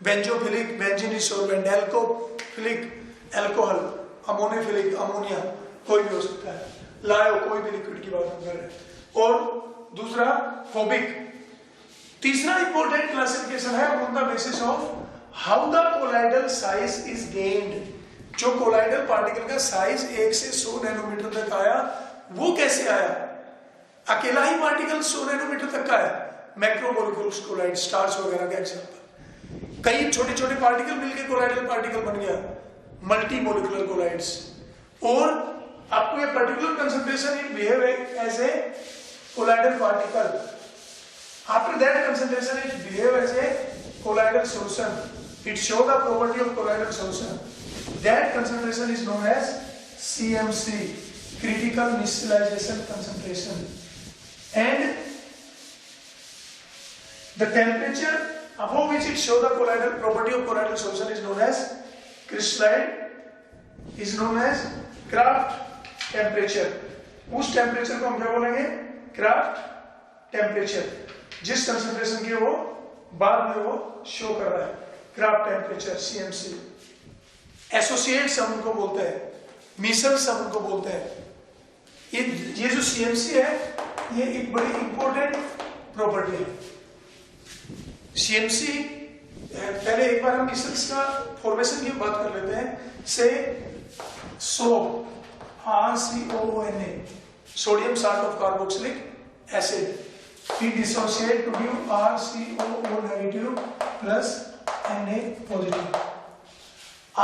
benzophilic, benzene resorbent, alcophilic, alcohol, ammoniphilic, ammonia, कोई भी हो सकता है, लायो कोई भी liquid की बात हम कर रहे हैं. और दूसरा फोबिक. तीसरा इंपॉर्टेंट क्लासिफिकेशन है on the basis of how the colloidal size is gained. जो कोलाइडल पार्टिकल का साइज 1 से 100 नैनोमीटर तक आया, वो कैसे आया? अकेला ही पार्टिकल 100 नैनोमीटर तक का आया. मैक्रोमोलिक्यूल्स कोलाइड, स्टार्स वगैरह का एग्जांपल. कई छोटे छोटे पार्टिकल मिलके कोलाइडल पार्टिकल बन गया, मल्टी मोलिकुलर कोलाइड्स. और आपको ये particular concentration it behave as a colloidal particle. After that concentration it behave as a colloidal solution. It show the property of colloidal solution. That concentration is known as CMC, critical miscigenation concentration. And the temperature above which it show the colloidal property of colloidal solution is known as crystalline, is known as Kraft temperature. उस temperature को हम क्या बोलेंगे? Craft temperature. जिस concentration के वो बाद में वो शो कर रहा है, क्राफ्ट टेम्परेचर, CMC. एसोसिएट्स हम उनको बोलते हैं, मिसल्स हम उनको बोलते हैं. ये जो CMC है, ये एक बड़ी इंपॉर्टेंट प्रॉपर्टी है. CMC पहले एक बार हम मिसल्स का फॉर्मेशन की बात कर लेते हैं. से soap, RCOONA, sodium salt of carboxylic acid. We dissociate to give RCOO negative plus Na positive.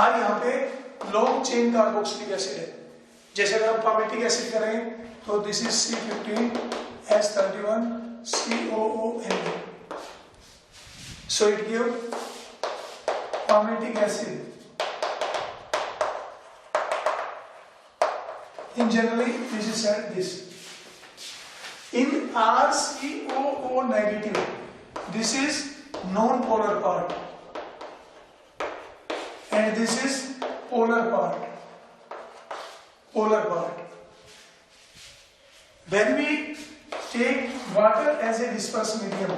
R यहाँ पे लॉन्ग चेन कार्बोक्सिलिक एसिड है. जैसे अगर हम पामेटिक एसिड करें तो this is C15H31 COONA. So it give palmitic acid. In generally this is said this. In RCOO negative, this is non-polar part and this is polar part. Polar part. When we take water as a dispersed medium,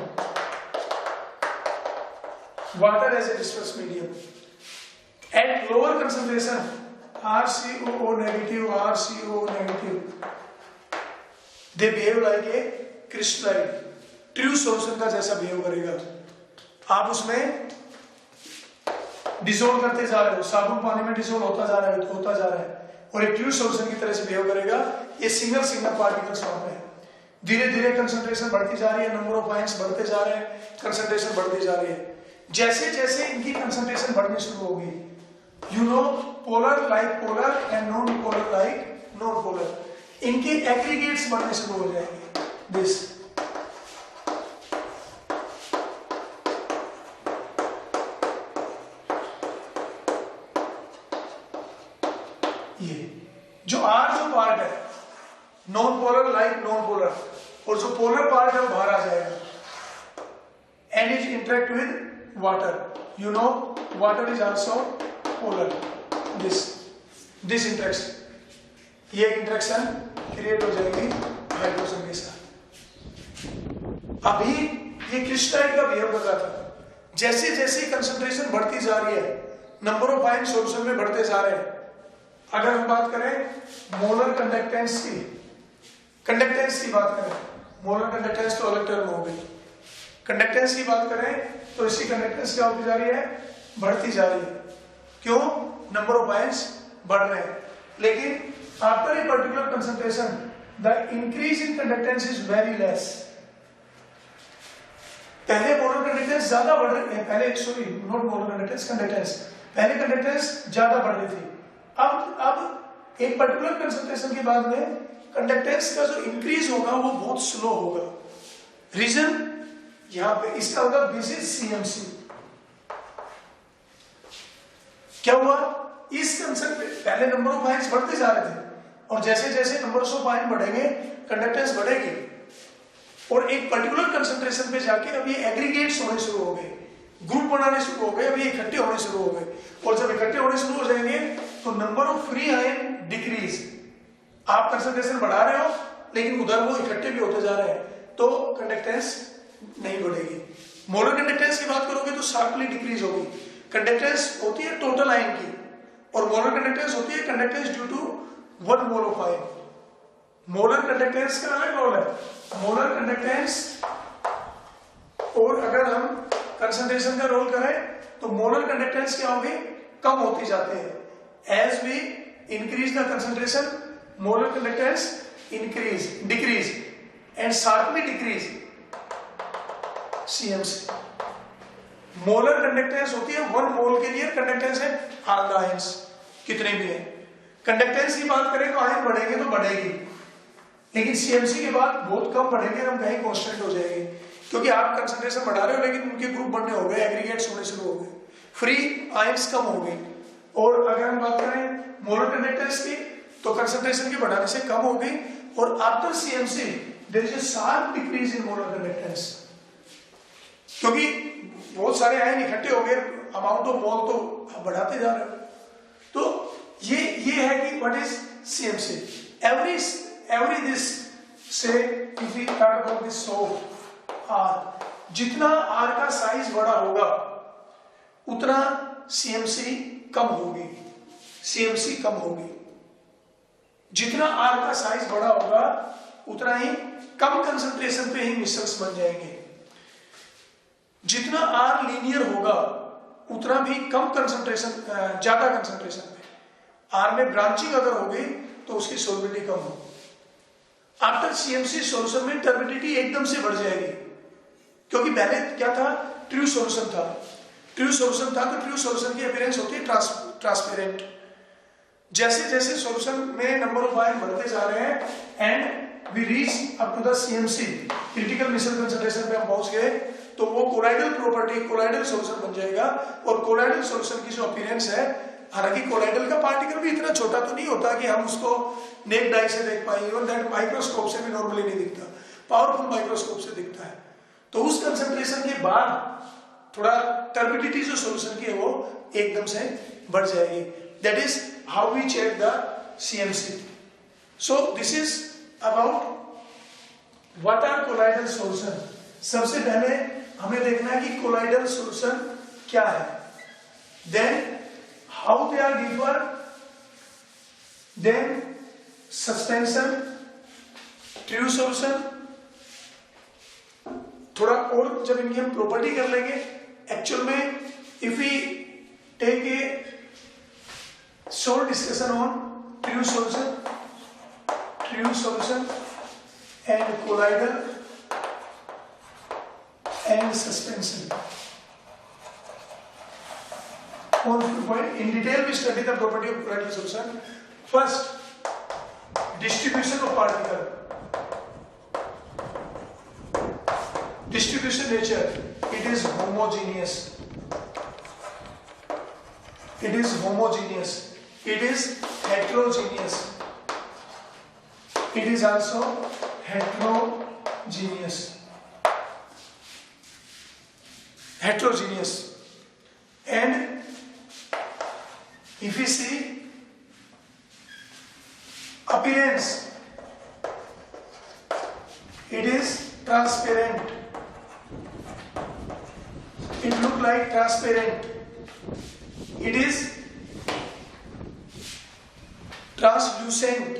water as a dispersed medium, at lower concentration, RCOO negative, they behave like a crystalline, true solution का जैसा behave करेगा. आप उसमें dissolve करते जा रहे हो, साबुन पानी में डिसोल्व होता जा रहा है और एक ट्रू सॉल्यूशन की तरह से बिहेव करेगा. ये सिंगल पार्टिकल्स वहां पे है. धीरे धीरे कंसंट्रेशन बढ़ती जा रही है, नंबर ऑफ आयंस बढ़ते जा रहे हैं, कंसंट्रेशन बढ़ती जा रही है. जैसे जैसे इनकी कंसंट्रेशन बढ़नी शुरू होगी, you know, polar like polar and non polar like non polar, इनके एग्रीगेट्स बढ़ने शुरू हो जाएंगे. दिस ये जो आर जो पार्ट है, non polar like non polar, और जो पोलर पार्ट है वो बाहर आ जाएगा. And it interact with water. You know, water is also polar. This interaction, ये इंटरेक्शन क्रिएट हो जाएगी हाइड्रोजन के साथ. अभी ये क्रिस्टलाइन का बिहेव कर रहा था. जैसे जैसे कंसंट्रेशन बढ़ती जा रही है, नंबर ऑफ आयन सॉल्यूशन में बढ़ते जा रहे हैं. अगर हम बात करें मोलर कंडक्टेंस की बात करें, मोलर कंडक्टेंस तो अलग टर्म हो गई. कंडक्टेंस की बात करें तो इसकी कंडक्टेंस क्या होती जा रही है? बढ़ती जा रही है. क्यों? नंबर ऑफ आयंस बढ़ रहे हैं, लेकिन after a particular concentration the increase in conductance is very less. पहले मोलर कंडक्टेंस ज्यादा बढ़ रही है, पहले sorry not molar conductance, conductance, पहले कंडक्टेंस ज्यादा बढ़ रही थी। अब एक पर्टिकुलर कंसंट्रेशन के बाद में कंडक्टेंस का जो इंक्रीज होगा वो बहुत स्लो होगा। रीजन यहां पे इसका होगा दिस इज सीएमसी। क्या हुआ, इस कंसेप्ट पहले नंबर ऑफ आयंस बढ़ते जा रहे थे और जैसे जैसे नंबर ऑफ आयन बढ़ेंगे कंडक्टेंस बढ़ेगी और एक पर्टिकुलर कंसंट्रेशन पे जाके अब ये एग्रीगेट्स होने शुरू हो गए, ग्रुप बनाने शुरू हो गए, अब ये इकट्ठे होने शुरू हो गए और जब इकट्ठे होने शुरू हो जाएंगे तो number of free ion decrease. आप कंसंट्रेशन बढ़ा रहे हो लेकिन उधर वो इकट्ठे भी होते जा रहे हैं तो कंडक्टेंस नहीं बढ़ेगी। मोलर कंडक्टेंस की बात करोगे तो शार्पली डिक्रीज होगी। कंडक्टेंस होती है टोटल आयन की और मोलर कंडक्टेंस होती है conductance due to 1 mole of ion. Molar conductance का अलग रोल है, मोलर कंडक्टेंस, और अगर हम कंसंट्रेशन का रोल करें तो मोलर कंडक्टेंस क्या होगी, कम होती जाती है। As we increase the concentration molar conductance decrease and sharply decrease CMC. Molar conductance होती है 1 मोल के लिए कंडक्टेंस है ऑल द आयंस कितने भी है। कंडक्टेंस की बात करें तो आयन बढ़ेंगे तो बढ़ेगी, लेकिन सीएमसी के बाद बहुत कम बढ़ेंगे, हम कहीं कांस्टेंट हो जाएंगे क्योंकि आप कंसंट्रेशन बढ़ा रहे हो लेकिन उनके ग्रुप बढ़ने हो गए, एग्रीगेट्स होने शुरू हो गए, फ्री आयंस कम हो गए। और अगर हम बात करें मोलर कंडक्टेंस की तो कंसंट्रेशन के बढ़ाने से कम हो गई और after CMC there is a sharp decrease in molar conductance क्योंकि बहुत सारे आयन इकट्ठे हो गए, अमाउंट ऑफ मोल तो बढ़ाते जा रहे हो। तो ये है कि what is CMC. Every this से if we talk about this so R, जितना आर का साइज बड़ा होगा उतना सीएमसी कम होगी, सीएमसी कम होगी। जितना आर का साइज बड़ा होगा उतना ही कम कंसंट्रेशन पे ही मिसल्स बन जाएंगे। जितना आर लीनियर होगा उतना भी कम कंसंट्रेशन, ज्यादा कंसंट्रेशन पे। आर में ब्रांचिंग अगर होगी तो उसकी सोलिबिलिटी कम होगी। आफ्टर सीएमसी सॉल्यूशन में टर्बिडिटी एकदम से बढ़ जाएगी क्योंकि पहले क्या था, ट्रू सॉल्यूशन था, ट्रू सॉल्यूशन था तो ट्रू सॉल्यूशन की अपीयरेंस होती है ट्रांसपेरेंट। जैसे जैसे सॉल्यूशन में नंबर ऑफ आयन बढ़ते जा रहे हैं and we reach up to the CMC, critical micelle concentration पे हम पहुंच गए तो वो कोलाइडल प्रॉपर्टी, कोलाइडल सॉल्यूशन बन जाएगा। और कोलाइडल सॉल्यूशन की जो अपीयरेंस है, हालांकि कोलाइडल का पार्टिकल भी इतना छोटा तो नहीं होता कि हम उसको नेक डाई से देख पाएंगे और दैट माइक्रोस्कोप से भी नॉर्मली नहीं दिखता, पावरफुल माइक्रोस्कोप से दिखता है। तो उस कंसंट्रेशन के बाद थोड़ा टर्बिडिटी जो सॉल्यूशन की है वो एकदम से बढ़ जाएगी। That is how we check the CMC. So this is about what are colloidal solution. सबसे पहले हमें देखना है कि कोलाइडल सॉल्यूशन क्या है, then how they are differ, then suspension, true solution. थोड़ा और जब इनकी हम प्रॉपर्टी कर लेंगे, एक्चुअल में if we take a short discussion on true solution and colloidal and suspension. On point, in detail we study the property of colloidal solution. First, distribution of particle. Distribution nature, it is homogeneous. It is homogeneous. It is heterogeneous. It is also heterogeneous. Heterogeneous. And if we see appearance, it is transparent. It look like transparent. It is translucent.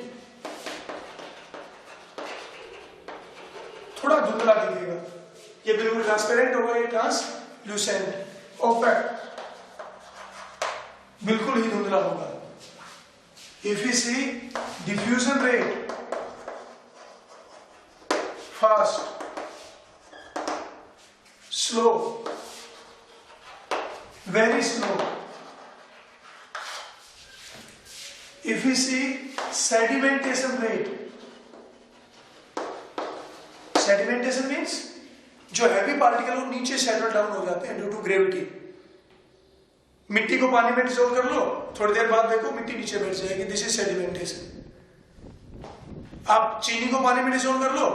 थोड़ा धुंधला दिखेगा, ये बिल्कुल transparent होगा, ये translucent, OPEC. बिल्कुल ही धुंधला होगा। If you see diffusion rate fast, slow, very slow. If we see sedimentation rate, sedimentation means जो हैवी पार्टिकल वो नीचे सेटल डाउन हो जाते हैं ड्यू टू ग्रेविटी। मिट्टी को पानी में डिसॉल्व कर लो, थोड़ी देर बाद देखो मिट्टी नीचे बैठ जाएगी, दिस इज सेडिमेंटेशन। आप चीनी को पानी में डिसॉल्व कर लो,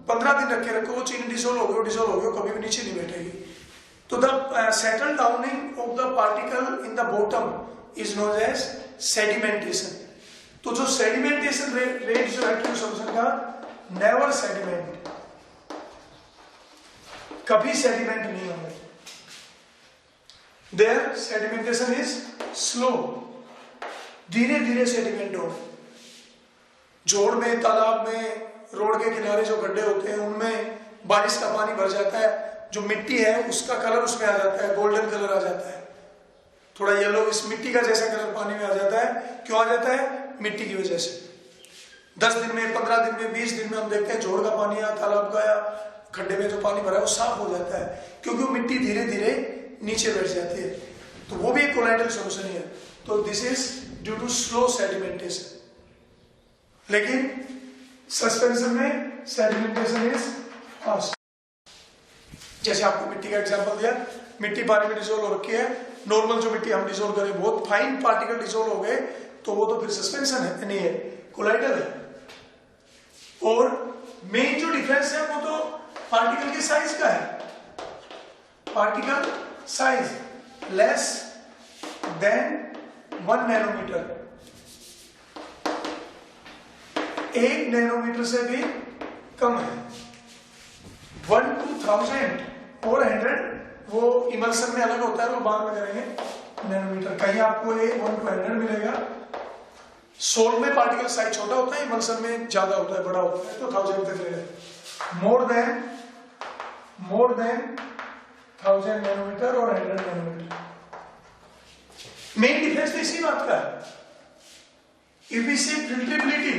15 दिन रख के रखो, वो चीनी डिसॉल्व हो गई, कभी भी नीचे नहीं बैठेगी। तो the settle downing of the particle in the bottom is known as sedimentation. तो जो सेडिमेंटेशन रेट जो है ट्रू सॉल्यूशन का, नेवर सेडिमेंट, कभी सेडिमेंट नहीं होंगे। देयर सेडिमेंटेशन इज स्लो, धीरे धीरे सेडिमेंट हो। जोड़ में, तालाब में, रोड के किनारे जो गड्ढे होते हैं उनमें बारिश का पानी भर जाता है, जो मिट्टी है उसका कलर उसमें आ जाता है, गोल्डन कलर आ जाता है, थोड़ा येलो, इस मिट्टी का जैसा कलर पानी में आ जाता है। क्यों आ जाता है? मिट्टी की वजह से। 10 दिन में, 15 दिन में, 20 दिन में हम देखते हैं जोड़ का पानी या तालाब का या खड्डे में जो पानी भरा है वो साफ हो जाता है, क्योंकि वो मिट्टी धीरे धीरे नीचे बैठ जाती है। तो वो भी एक कोलाइडल सॉल्यूशन ही है। तो this is due to slow sedimentation. लेकिन सस्पेंशन में सेडिमेंटेशन इज फास्ट। जैसे आपको मिट्टी का एग्जांपल दिया, मिट्टी पानी में डिसॉल्व हो रखी है, नॉर्मल जो मिट्टी हम डिसॉल्व करें बहुत फाइन पार्टिकल डिसॉल्व हो गए तो वो तो फिर सस्पेंशन है, नहीं है, कोलाइडल है। और मेन जो डिफरेंस है वो तो पार्टिकल के साइज का है। Particle size less than 1 nanometre, 1 nanometre से भी कम है। 1 to 1000 और 100 वो इमल्सन में अलग होता है, वो बाद में करेंगे। नैनोमीटर कहीं आपको ये 1 to 100 मिलेगा। सोल में पार्टिकल साइज छोटा होता है, इमल्सन में ज्यादा होता है, बड़ा होता है, तो 1000 तक ले लें। मोर देन 1000 नैनोमीटर और 100 नैनोमीटर। मेन डिफरेंस तो इसी बात का है। If we see filterability,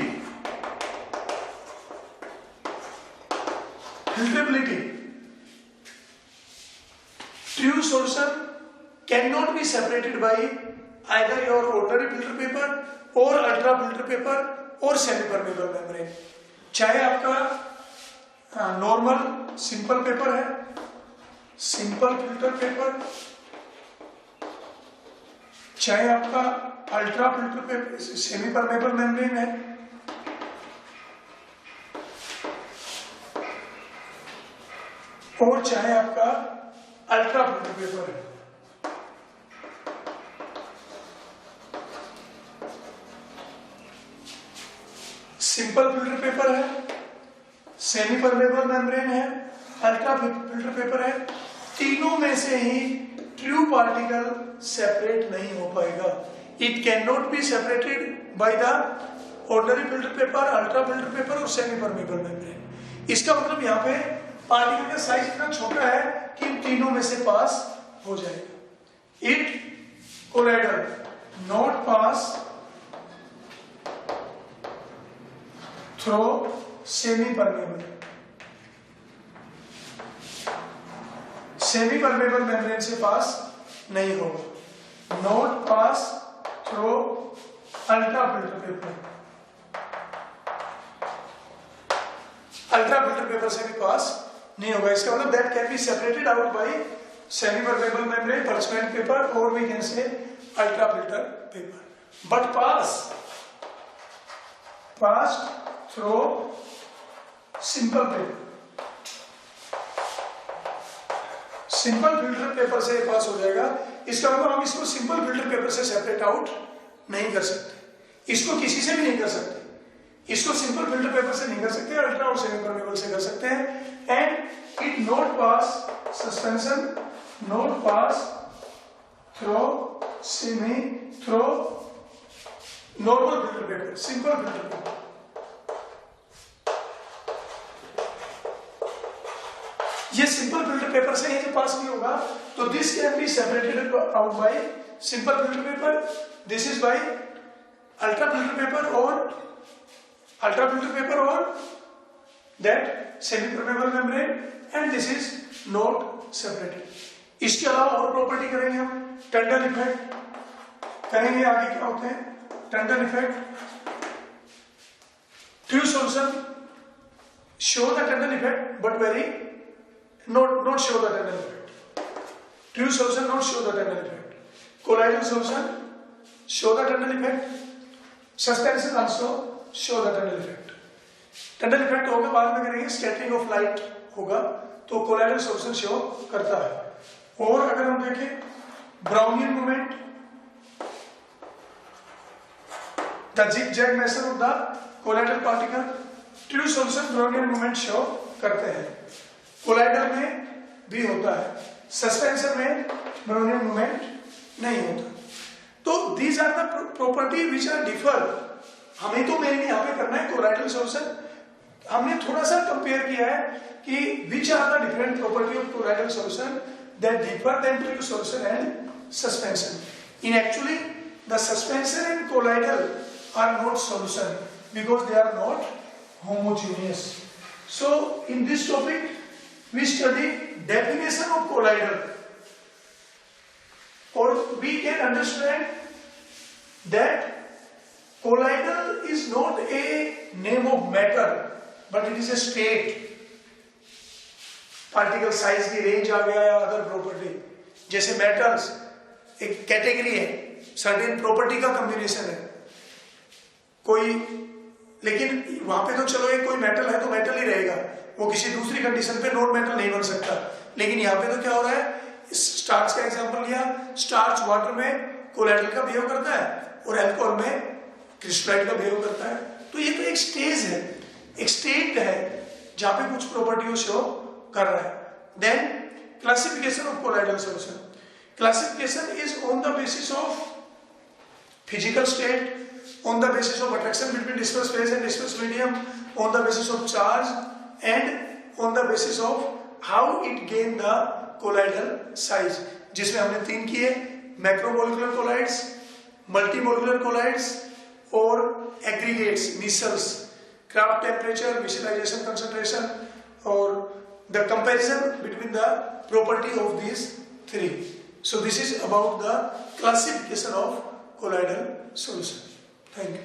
true solution cannot be separated by either your ordinary filter paper or ultra filter paper or semi permeable membrane। चाहे आपका नॉर्मल सिंपल पेपर है, simple filter paper, चाहे आपका ultra filter paper, semi permeable membrane है, और चाहे आपका ultra filter paper है। सिंपल फिल्टर पेपर है, सेमी परमेबल मेम्ब्रेन है, अल्ट्रा फिल्टर पेपर है, तीनों में से ही ट्रू पार्टिकल सेपरेट नहीं हो पाएगा। It can not be separated by the ordinary filter paper, ultra filter paper और सेमी परमेबल मेम्ब्रेन। इसका मतलब यहाँ पे पार्टिकल का साइज इतना छोटा है कि इन तीनों में से पास हो जाएगा। It colloidal not pass through semi permeable, semi permeable membrane से पास नहीं होगा। Not pass through ultra filter paper, ultra filter paper से भी पास नहीं होगा। इसका मतलब that can be separated out by semi permeable membrane, parchment paper और we can say ultra filter paper, but pass through simple paper. Simple filter paper से pass हो जाएगा। इसका मतलब हम इसको सिंपल फिल्टर पेपर से सेपरेट आउट नहीं कर सकते, इसको किसी से भी नहीं कर सकते। इसको सिंपल फिल्टर पेपर से नहीं कर सकते, अल्ट्रा और सेमी परमेबल से कर सकते हैं। And it not pass suspension, not pass through semi, through normal filter paper, simple filter paper. ये सिंपल फिल्टर पेपर से ये पास नहीं होगा, तो this can be separated out bye simple filter paper, this is by ultra filter paper or that semi permeable membrane, and this is not separated. इसके अलावा और property करेंगे हम, टंडन इफेक्ट करेंगे। आगे क्या होते हैं Tandon effect, few solution show the Tyndall effect but very not show the Tyndall effect. Few solution not show the Tyndall effect. Colloidal solution show the Tyndall effect. Suspension also show the Tyndall effect. Tyndall effect होगा बाद में करेंगे, scattering of light होगा तो colloidal solution show करता है। और अगर हम देखें Brownian moment, the zigzag motion of the colloidal particle, true solution Brownian movement show करते हैं। कोलाइडल में भी होता है, सस्पेंशन में ब्राउनियन मूवमेंट नहीं होता। तो these are the property which are differ. हमें तो मेनली यहाँ पे करना है कोलाइडल सॉल्यूशन। हमने थोड़ा सा कंपेयर किया है कि which are the different property of colloidal solution that differ than true solution and suspension. In actually the suspension and colloidal are not solution because they are not homogeneous. So in this topic we study definition of colloidal, or we can understand that colloidal is not a name of matter but it is a state. Particle size की range आ गया या other property, जैसे metals एक category है, certain property का combination है कोई, लेकिन वहां पे तो चलो एक कोई मेटल है तो मेटल ही रहेगा, वो किसी दूसरी कंडीशन पे नॉन मेटल नहीं बन सकता। लेकिन यहाँ पे तो क्या हो रहा है, स्टार्च का एग्जांपल लिया, स्टार्च वाटर में कोलाइडल का बिहेव करता है और अल्कोहल में क्रिस्टलाइड का बिहेव करता है। तो ये तो एक स्टेज है, एक स्टेट है जहाँ पे कुछ प्रॉपर्टी शो कर रहा है। Then classification of colloidal solution, classification is on the basis of physical state, on the basis of attraction between disperse phase and disperse medium, on the basis of charge, and on the basis of how it gain the colloidal size, जिसमें हमने 3 किए, macromolecular colloids, multimolecular colloids और aggregates, micelles, Kraft temperature, micellization concentration, और the comparison between the property of these 3. So this is about the classification of colloidal solution. Thank you.